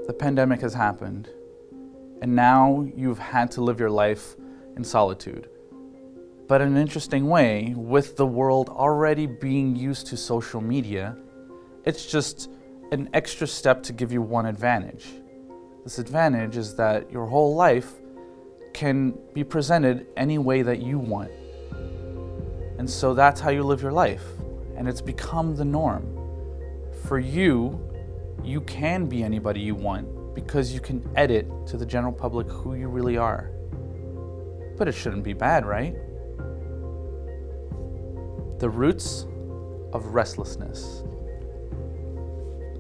the pandemic has happened, and now you've had to live your life in solitude. But in an interesting way, with the world already being used to social media, it's just an extra step to give you one advantage. This advantage is that your whole life can be presented any way that you want. And so that's how you live your life, and it's become the norm. For you, you can be anybody you want because you can edit to the general public who you really are. But it shouldn't be bad, right? The Roots of Restlessness.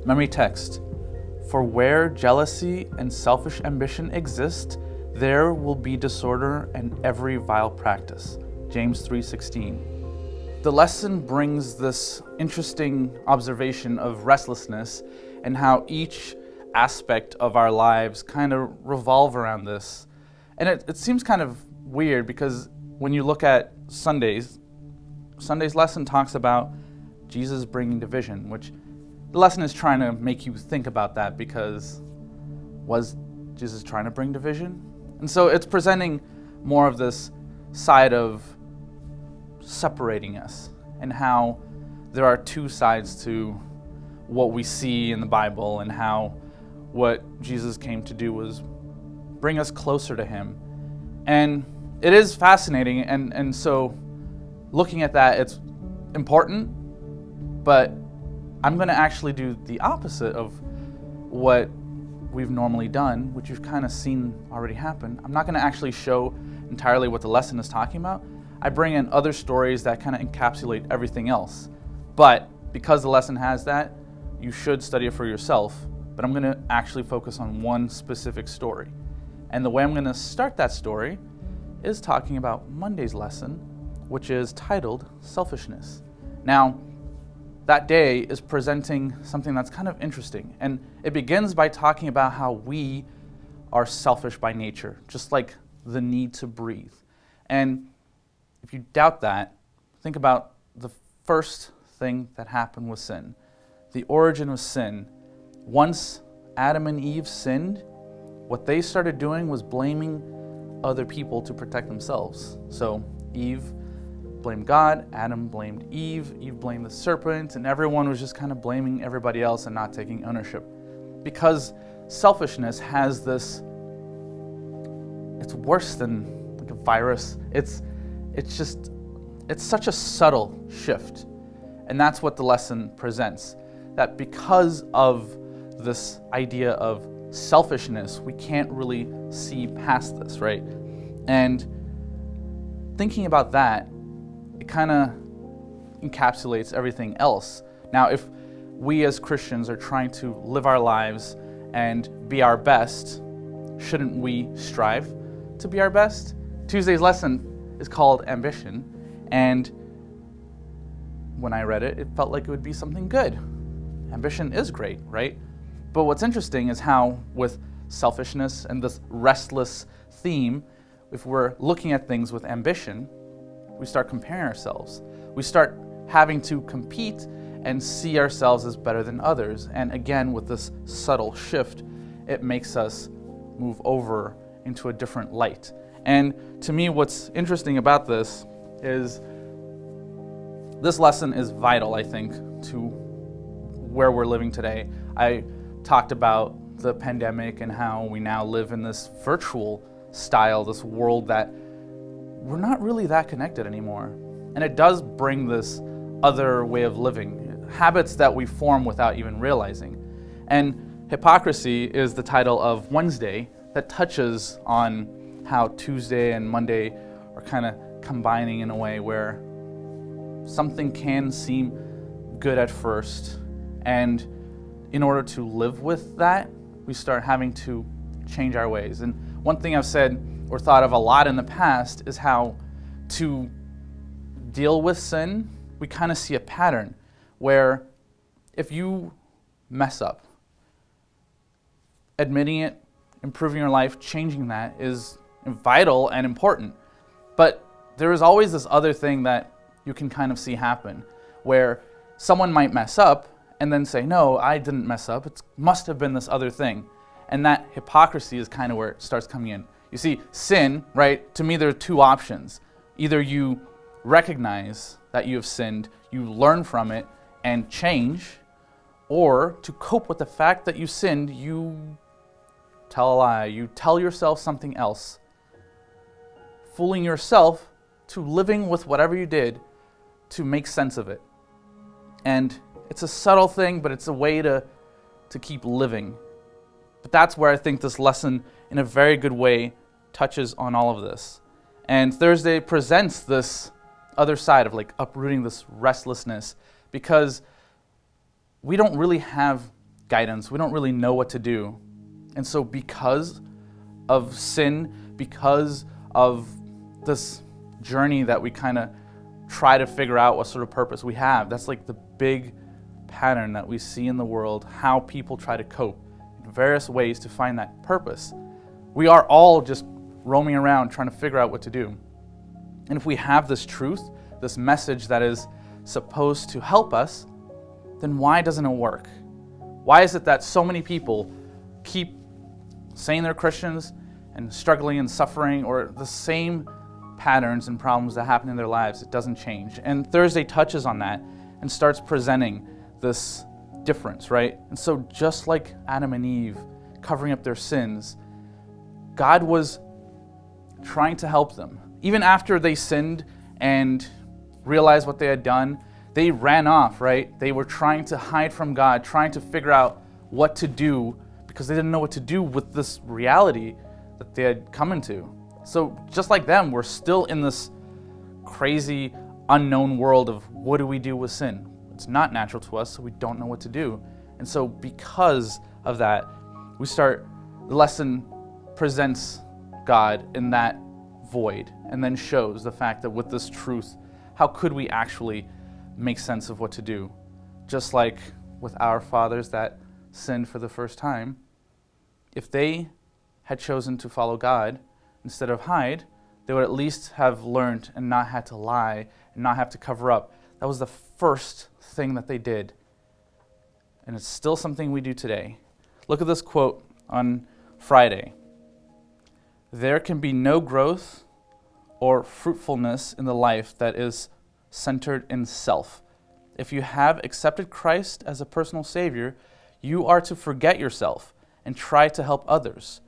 Memory text. For where jealousy and selfish ambition exist, there will be disorder and every vile practice. James 3:16. The lesson brings this interesting observation of restlessness and how each aspect of our lives kind of revolve around this. And it seems kind of weird because when you look at Sunday's lesson talks about Jesus bringing division, which the lesson is trying to make you think about that because was Jesus trying to bring division? And so it's presenting more of this side of separating us and how there are two sides to what we see in the Bible and how what Jesus came to do was bring us closer to Him. And it is fascinating, and so looking at that, it's important, but I'm going to actually do the opposite of what we've normally done, which you've kind of seen already happen. I'm not going to actually show entirely what the lesson is talking about. I bring in other stories that kind of encapsulate everything else. But because the lesson has that, you should study it for yourself. But I'm going to actually focus on one specific story. And the way I'm going to start that story is talking about Monday's lesson, which is titled Selfishness. Now, that day is presenting something that's kind of interesting. And it begins by talking about how we are selfish by nature, just like the need to breathe. And if you doubt that, think about the first thing that happened with sin. The origin of sin. Once Adam and Eve sinned, what they started doing was blaming other people to protect themselves. So Eve blamed God, Adam blamed Eve blamed the serpent, and everyone was just kind of blaming everybody else and not taking ownership. Because selfishness has this, it's worse than like a virus. It's such a subtle shift. And that's what the lesson presents. That because of this idea of selfishness, we can't really see past this, right? And thinking about that, it kind of encapsulates everything else. Now, if we as Christians are trying to live our lives and be our best, shouldn't we strive to be our best? Tuesday's lesson is called Ambition, and when I read it, it felt like it would be something good. Ambition is great, right? But what's interesting is how with selfishness and this restless theme, if we're looking at things with ambition, we start comparing ourselves. We start having to compete and see ourselves as better than others. And again, with this subtle shift, it makes us move over into a different light. And to me, what's interesting about this is this lesson is vital, I think, to where we're living today. I talked about the pandemic and how we now live in this virtual style, this world that we're not really that connected anymore. And it does bring this other way of living, habits that we form without even realizing. And hypocrisy is the title of Wednesday that touches on how Tuesday and Monday are kind of combining in a way where something can seem good at first, and in order to live with that, we start having to change our ways. And one thing I've said or thought of a lot in the past is how to deal with sin, we kind of see a pattern where if you mess up, admitting it, improving your life, changing that is vital and important. But there is always this other thing that you can kind of see happen where someone might mess up and then say, no, I didn't mess up. It must have been this other thing. And that hypocrisy is kind of where it starts coming in. You see, sin, right? To me, there are two options. Either you recognize that you have sinned, you learn from it and change, or to cope with the fact that you sinned, you tell a lie, you tell yourself something else, fooling yourself to living with whatever you did to make sense of it. And it's a subtle thing, but it's a way to keep living. But that's where I think this lesson, in a very good way, touches on all of this. And Thursday presents this other side of like uprooting this restlessness, because we don't really have guidance. We don't really know what to do. And so because of sin, because of this journey that we kind of try to figure out what sort of purpose we have, that's like the big pattern that we see in the world, how people try to cope in various ways to find that purpose. We are all just roaming around trying to figure out what to do. And if we have this truth, this message that is supposed to help us, then why doesn't it work? Why is it that so many people keep saying they're Christians and struggling and suffering, or the same patterns and problems that happen in their lives? It doesn't change. And Thursday touches on that and starts presenting this difference, right? And so just like Adam and Eve covering up their sins, God was trying to help them. Even after they sinned and realized what they had done, they ran off, right? They were trying to hide from God, trying to figure out what to do because they didn't know what to do with this reality that they had come into. So just like them, we're still in this crazy, unknown world of what do we do with sin? It's not natural to us, so we don't know what to do. And so because of that, the lesson presents God in that void and then shows the fact that with this truth, how could we actually make sense of what to do? Just like with our fathers that sinned for the first time, if they had chosen to follow God instead of hide, they would at least have learned and not had to lie and not have to cover up. That was the first thing that they did. And it's still something we do today. Look at this quote on Friday. There can be no growth or fruitfulness in the life that is centered in self. If you have accepted Christ as a personal Savior, you are to forget yourself and try to help others.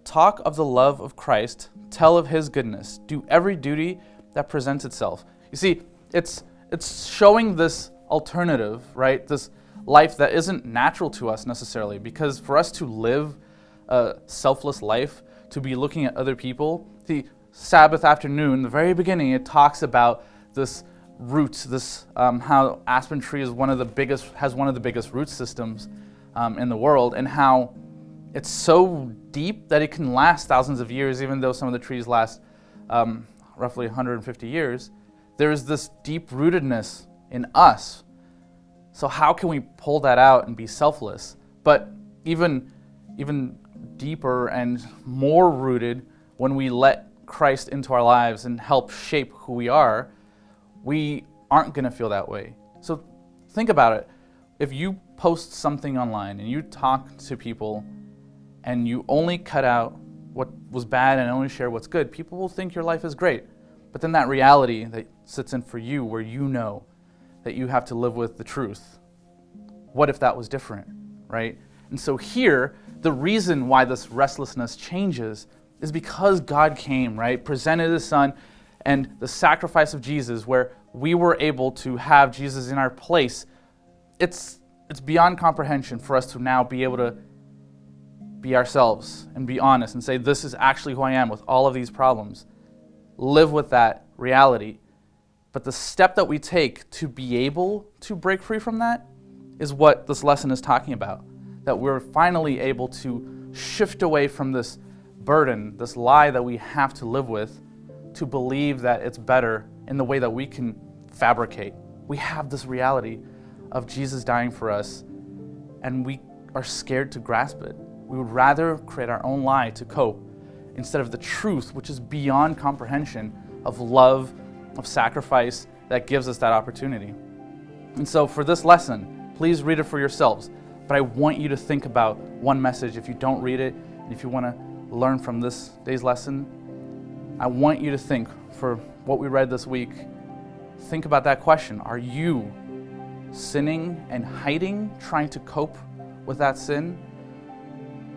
Talk of the love of Christ, tell of His goodness, do every duty that presents itself. You see, it's showing this alternative, right? This life that isn't natural to us necessarily, because for us to live a selfless life, to be looking at other people, the Sabbath afternoon, the very beginning, it talks about this roots, this how aspen tree is has one of the biggest root systems in the world, and how it's so deep that it can last thousands of years, even though some of the trees last roughly 150 years. There is this deep rootedness in us. So how can we pull that out and be selfless? But even deeper and more rooted, when we let Christ into our lives and help shape who we are, we aren't going to feel that way. So think about it. If you post something online and you talk to people and you only cut out what was bad and only share what's good, people will think your life is great. But then that reality that sits in for you, where you know that you have to live with the truth, what if that was different, right? And so here, the reason why this restlessness changes is because God came, right? Presented His Son, and the sacrifice of Jesus, where we were able to have Jesus in our place. It's beyond comprehension for us to now be able to be ourselves and be honest and say, this is actually who I am with all of these problems. Live with that reality. But the step that we take to be able to break free from that is what this lesson is talking about. That we're finally able to shift away from this burden, this lie that we have to live with, to believe that it's better in the way that we can fabricate. We have this reality of Jesus dying for us, and we are scared to grasp it. We would rather create our own lie to cope instead of the truth, which is beyond comprehension, of love, of sacrifice, that gives us that opportunity. And so for this lesson, please read it for yourselves. But I want you to think about one message. If you don't read it, and if you want to learn from this day's lesson, I want you to think, for what we read this week, think about that question. Are you sinning and hiding, trying to cope with that sin?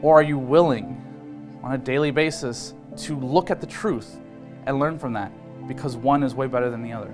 Or are you willing on a daily basis to look at the truth and learn from that? Because one is way better than the other.